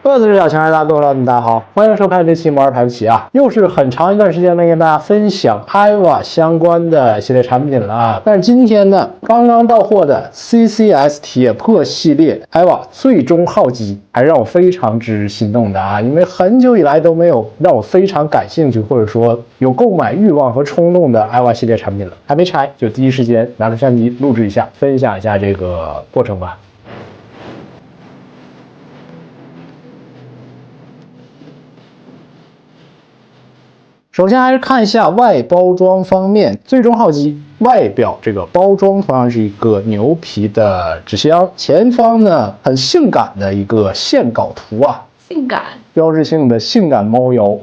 各自视角，强爱大各位老铁，大家好，欢迎收看这期摩尔排不起啊，又是很长一段时间没跟大家分享 AIWA 相关的系列产品了啊。但是今天呢，刚刚到货的 CCS 铁魄系列 AIWA 最终号机，还让我非常之心动的啊，因为很久以来都没有让我非常感兴趣或者说有购买欲望和冲动的 AIWA 系列产品了，还没拆就第一时间拿着相机录制一下，分享一下这个过程吧。首先还是看一下外包装方面，最终号机外表这个包装同样是一个牛皮的纸箱，前方呢很性感的一个线稿图啊，性感，标志性的性感猫腰，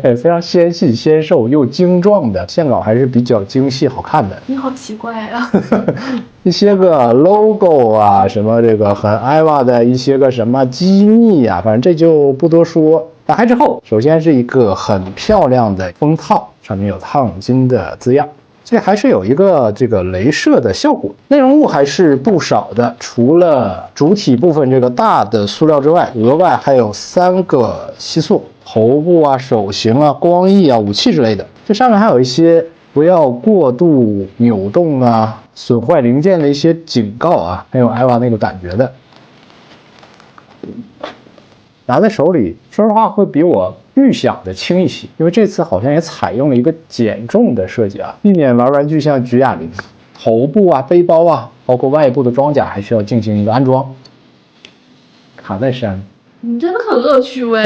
非常纤细纤瘦又精壮的线稿，还是比较精细好看的。你好奇怪啊！一些个 logo 啊，什么这个很 AIWA 的一些个什么机密啊，反正这就不多说。打开之后，首先是一个很漂亮的封套，上面有烫金的字样，这还是有一个这个镭射的效果。内容物还是不少的，除了主体部分这个大的塑料之外，额外还有3个吸塑，头部啊、手型啊、光翼啊、武器之类的。这上面还有一些不要过度扭动啊、损坏零件的一些警告啊，很有 AIWA 那个感觉的。拿在手里，说实话会比我预想的轻一些，因为这次好像也采用了一个减重的设计啊，避免玩具像举哑铃。头部啊、背包啊，包括外部的装甲还需要进行一个安装。卡在身，你真的很恶趣味。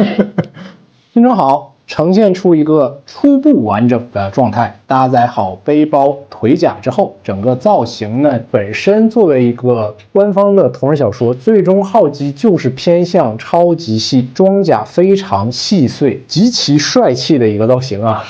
拼装好，呈现出一个初步完整的状态。搭载好背包、腿甲之后，整个造型呢，本身作为一个官方的同人小说，最终号机就是偏向超级细，装甲非常细碎，极其帅气的一个造型啊！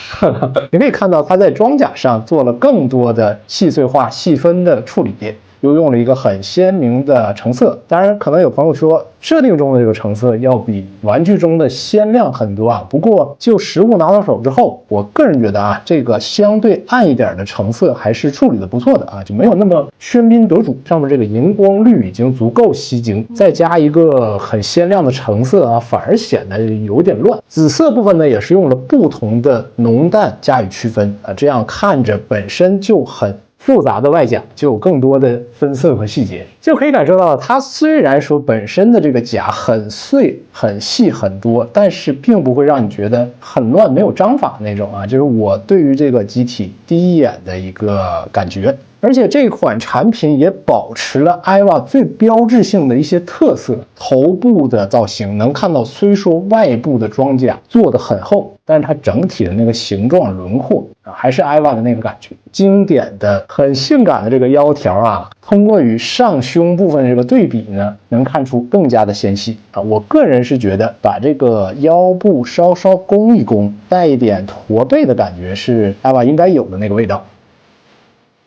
你可以看到它在装甲上做了更多的细碎化、细分的处理。又用了一个很鲜明的成色，当然可能有朋友说设定中的这个成色要比玩具中的鲜亮很多啊，不过就实物拿到手之后，我个人觉得啊，这个相对暗一点的成色还是处理的不错的啊，就没有那么喧宾夺主，上面这个荧光绿已经足够吸睛，再加一个很鲜亮的成色啊，反而显得有点乱。紫色部分呢也是用了不同的浓淡加以区分啊，这样看着本身就很复杂的外甲就有更多的分色和细节，就可以感受到它虽然说本身的这个甲很碎、很细、很多，但是并不会让你觉得很乱、没有章法那种啊，就是我对于这个机体第一眼的一个感觉。而且这款产品也保持了 AIWA 最标志性的一些特色，头部的造型能看到，虽说外部的装甲做得很厚，但是它整体的那个形状轮廓啊，还是 AIWA 的那个感觉。经典的、很性感的这个腰条啊，通过与上胸部分这个对比呢，能看出更加的纤细啊。我个人是觉得把这个腰部稍稍弓一弓，带一点驼背的感觉，是 AIWA 应该有的那个味道。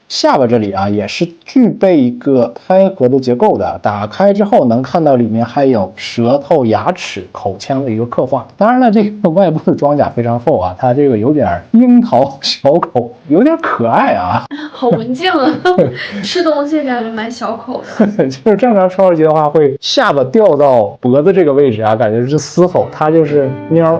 下巴这里啊，也是具备一个开合的结构的。打开之后能看到里面还有舌头、牙齿、口腔的一个刻画。当然了，这个外部的装甲非常厚啊，它这个有点樱桃小口，有点可爱啊。好文静啊，吃东西感觉蛮小口的。就是正常超市级的话，会下巴掉到脖子这个位置啊，感觉是嘶吼，它就是喵，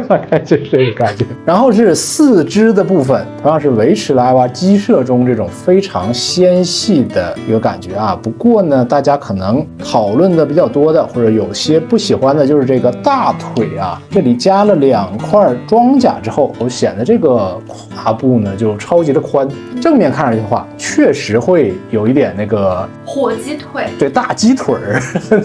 大概就是这个感觉。然后是四肢的部分，同样是维持了 AIWA 机设中这种非常纤细的一个感觉啊。不过呢，大家可能讨论的比较多的，或者有些不喜欢的，就是这个大腿啊，这里加了2块装甲之后，显得这个胯部呢就超级的宽。正面看上去的话，确实会有一点那个火鸡腿，对，大鸡腿儿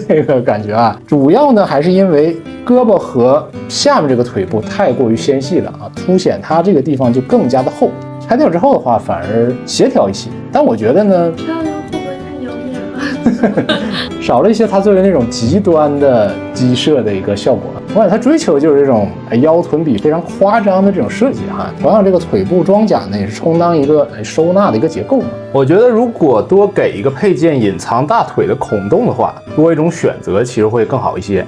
那个感觉啊。主要呢还是因为胳膊和下面这个腿部太过于纤细了啊，凸显它这个地方就更加的厚。拆掉之后的话，反而协调一些。但我觉得呢，漂亮会不会太妖艳了？少了一些它作为那种极端的机设的一个效果。我感觉它追求就是这种腰臀比非常夸张的这种设计哈。同样，这个腿部装甲呢也是充当一个收纳的一个结构嘛。我觉得如果多给一个配件隐藏大腿的孔洞的话，多一种选择其实会更好一些。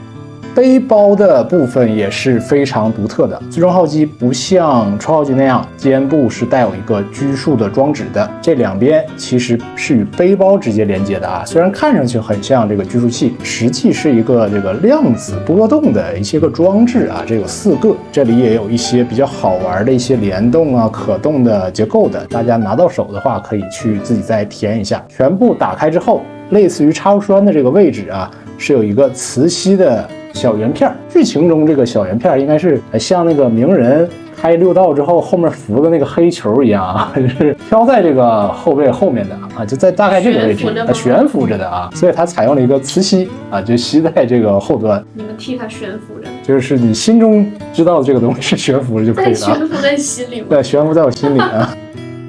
背包的部分也是非常独特的，最终号机不像超号机那样肩部是带有一个拘束的装置的，这两边其实是与背包直接连接的啊。虽然看上去很像这个拘束器，实际是一个这个量子波动的一些个装置啊，这有4个，这里也有一些比较好玩的一些联动啊、可动的结构的，大家拿到手的话可以去自己再体验一下。全部打开之后，类似于插入栓的这个位置啊，是有一个磁吸的小圆片。剧情中这个小圆片应该是像那个鸣人开6道之后后面浮的那个黑球一样啊，就是飘在这个后背后面的啊，就在大概这个位置悬浮着的啊，所以它采用了一个磁吸啊，就吸在这个后端。你们替它悬浮着，就是你心中知道这个东西是悬浮着就可以了。悬浮在心里吗？对，悬浮在我心里啊。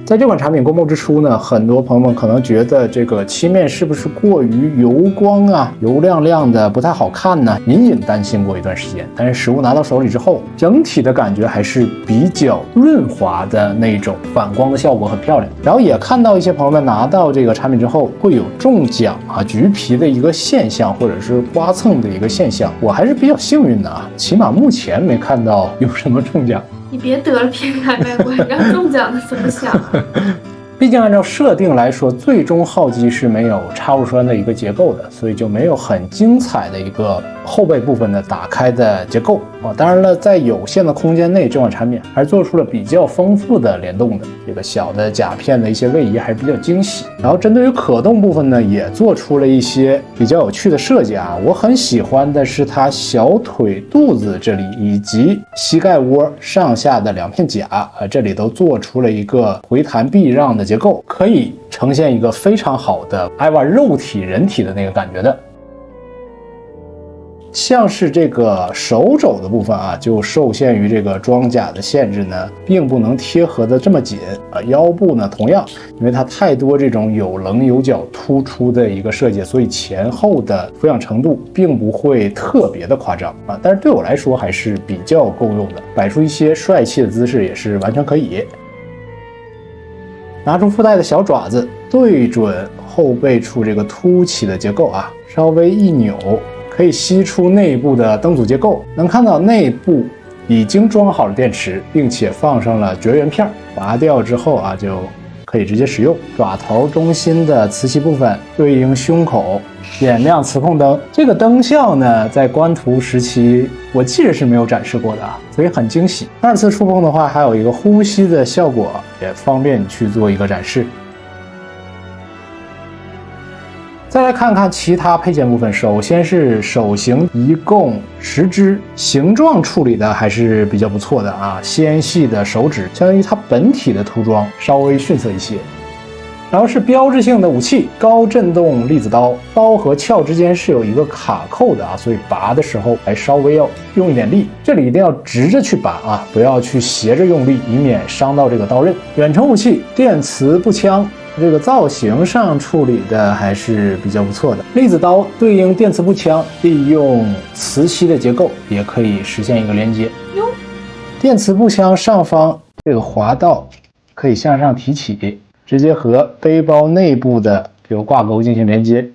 在这款产品公布之初呢，很多朋友们可能觉得这个漆面是不是过于油光啊、油亮亮的不太好看呢？隐隐担心过一段时间。但是实物拿到手里之后，整体的感觉还是比较润滑的那种反光的效果，很漂亮。然后也看到一些朋友们拿到这个产品之后会有中奖啊、橘皮的一个现象，或者是刮蹭的一个现象。我还是比较幸运的啊，起码目前没看到有什么中奖。你别得了偏开外挂，让中奖的怎么想？毕竟按照设定来说，最终号机是没有插入栓的一个结构的，所以就没有很精彩的一个后背部分的打开的结构啊。当然了，在有限的空间内，这款产品还是做出了比较丰富的联动的，这个小的甲片的一些位移还是比较惊喜。然后针对于可动部分呢，也做出了一些比较有趣的设计啊。我很喜欢的是它小腿肚子这里以及膝盖窝上下的2片甲啊，这里都做出了一个回弹避让的结构，可以呈现一个非常好的IVA肉体人体的那个感觉的。像是这个手肘的部分啊，就受限于这个装甲的限制呢，并不能贴合的这么紧啊。腰部呢，同样，因为它太多这种有棱有角突出的一个设计，所以前后的俯仰程度并不会特别的夸张啊。但是对我来说还是比较够用的，摆出一些帅气的姿势也是完全可以。拿出附带的小爪子，对准后背处这个凸起的结构啊，稍微一扭，可以吸出内部的灯组结构。能看到内部已经装好了电池，并且放上了绝缘片，拔掉之后啊，就可以直接使用。爪头中心的磁吸部分对应胸口，点亮磁控灯。这个灯效呢，在官图时期我记得是没有展示过的啊，所以很惊喜。2次触碰的话，还有一个呼吸的效果，也方便你去做一个展示。再来看看其他配件部分，首先是手型，一共10只，形状处理的还是比较不错的啊，纤细的手指，相当于它本体的涂装稍微逊色一些。然后是标志性的武器，高振动粒子刀，刀和鞘之间是有一个卡扣的啊，所以拔的时候还稍微要用一点力，这里一定要直着去拔啊，不要去斜着用力，以免伤到这个刀刃。远程武器，电磁步枪。这个造型上处理的还是比较不错的，粒子刀对应电磁步枪，利用磁吸的结构也可以实现一个连接。电磁步枪上方这个滑道可以向上提起，直接和背包内部的这个挂钩进行连接。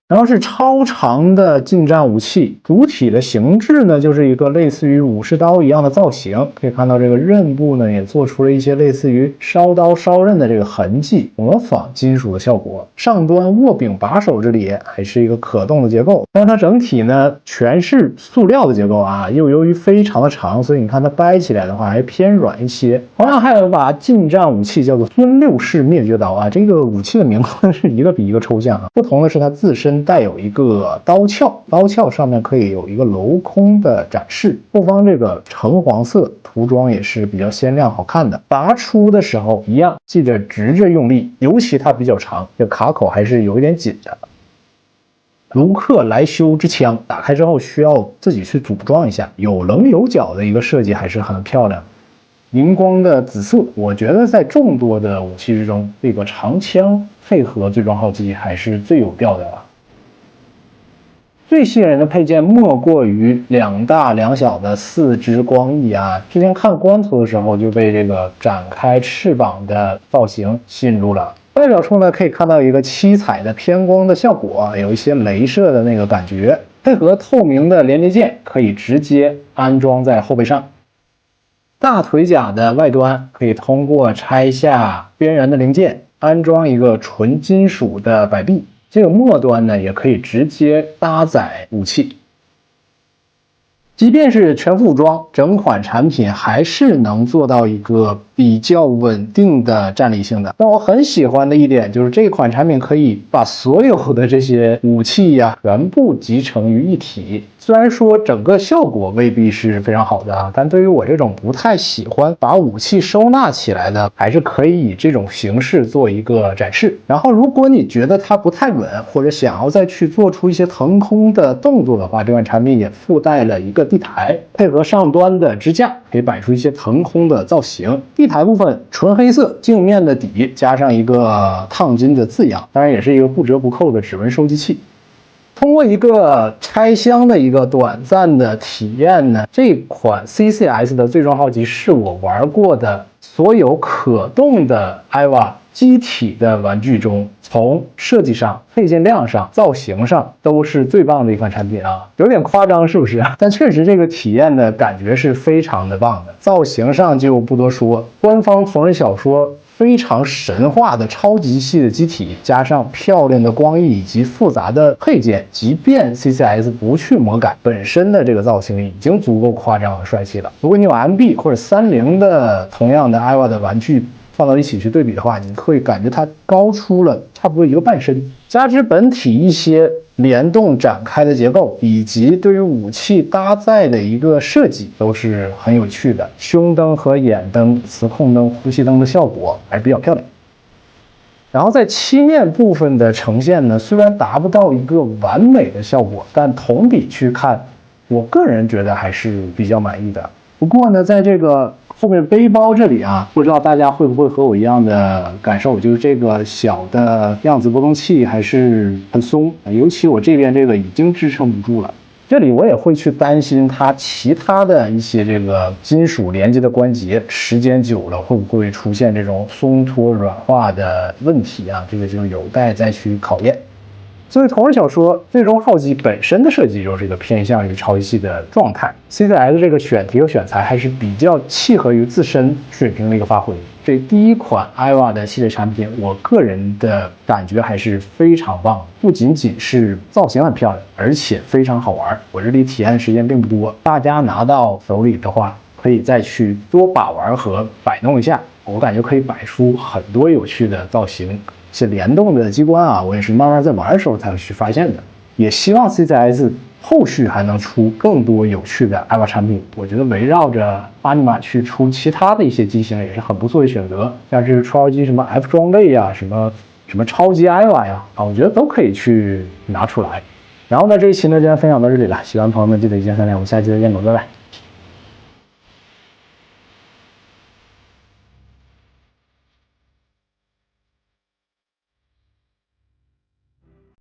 然后是超长的近战武器，主体的形制呢，就是一个类似于武士刀一样的造型。可以看到这个刃部呢，也做出了一些类似于烧刀烧刃的这个痕迹，模仿金属的效果。上端握柄把手这里还是一个可动的结构，但是它整体呢全是塑料的结构啊，又由于非常的长，所以你看它掰起来的话还偏软一些。同样还有一把近战武器叫做孙六式灭绝刀啊，这个武器的名字是一个比一个抽象啊，不同的是它自身带有一个刀鞘，刀鞘上面可以有一个镂空的展示，后方这个橙黄色涂装也是比较鲜亮好看的。拔出的时候一样，记得直着用力，尤其它比较长，这个卡口还是有一点紧的。卢克莱修之枪打开之后需要自己去组装一下，有棱有角的一个设计还是很漂亮。荧光的紫色，我觉得在众多的武器之中，这个长枪配合最终号机还是最有调的啊。最吸引人的配件莫过于2大2小的4支光翼啊！之前看官图的时候就被这个展开翅膀的造型吸引住了。外表处呢，可以看到一个七彩的偏光的效果，有一些镭射的那个感觉。配合透明的连接件，可以直接安装在后背上。大腿甲的外端可以通过拆下边缘的零件，安装一个纯金属的摆臂。这个末端呢，也可以直接搭载武器。即便是全副武装，整款产品还是能做到一个比较稳定的战力性的。但我很喜欢的一点就是这款产品可以把所有的这些武器呀，全部集成于一体。虽然说整个效果未必是非常好的啊，但对于我这种不太喜欢把武器收纳起来的，还是可以以这种形式做一个展示。然后，如果你觉得它不太稳，或者想要再去做出一些腾空的动作的话，这款产品也附带了一个地台，配合上端的支架，可以摆出一些腾空的造型。地台部分纯黑色，镜面的底加上一个烫金的字样，当然也是一个不折不扣的指纹收集器。通过一个拆箱的一个短暂的体验呢，这款 CCS 的最终号机是我玩过的所有可动的 EVA 机体的玩具中，从设计上、配件量上、造型上都是最棒的一款产品啊！有点夸张是不是？但确实这个体验的感觉是非常的棒的。造型上就不多说，官方同人小说非常神话的超级细的机体，加上漂亮的光翼以及复杂的配件，即便 CCS 不去魔改，本身的这个造型已经足够夸张和帅气了。如果你有 MB 或者30的同样的 EVA 的玩具放到一起去对比的话，你会感觉它高出了差不多一个半身。加之本体一些联动展开的结构，以及对于武器搭载的一个设计，都是很有趣的。胸灯和眼灯、磁控灯、呼吸灯的效果还是比较漂亮。然后在漆面部分的呈现呢，虽然达不到一个完美的效果，但同比去看，我个人觉得还是比较满意的。不过呢，在这个后面背包这里啊，不知道大家会不会和我一样的感受，就是这个小的量子波动器还是很松，尤其我这边这个已经支撑不住了。这里我也会去担心它其他的一些这个金属连接的关节，时间久了会不会出现这种松脱软化的问题啊？这个就有待再去考验。作为同人小说，最终号机本身的设计就是一个偏向于超级系的状态。CCS 这个选题和选材还是比较契合于自身水平的一个发挥。这第一款 EVA 的系列产品，我个人的感觉还是非常棒的，不仅仅是造型很漂亮，而且非常好玩。我这里体验的时间并不多，大家拿到手里的话，可以再去多把玩和摆弄一下，我感觉可以摆出很多有趣的造型。是联动的机关啊，我也是慢慢在玩的时候才会去发现的。也希望 CCS 后续还能出更多有趣的 EVA 产品。我觉得围绕着阿尼玛去出其他的一些机型也是很不错的选择，像是超级什么 F 装备呀，什么超级 EVA 呀，我觉得都可以去拿出来。然后呢，这一期呢就先分享到这里了，喜欢朋友们记得一键3连，我们下期再见，拜拜。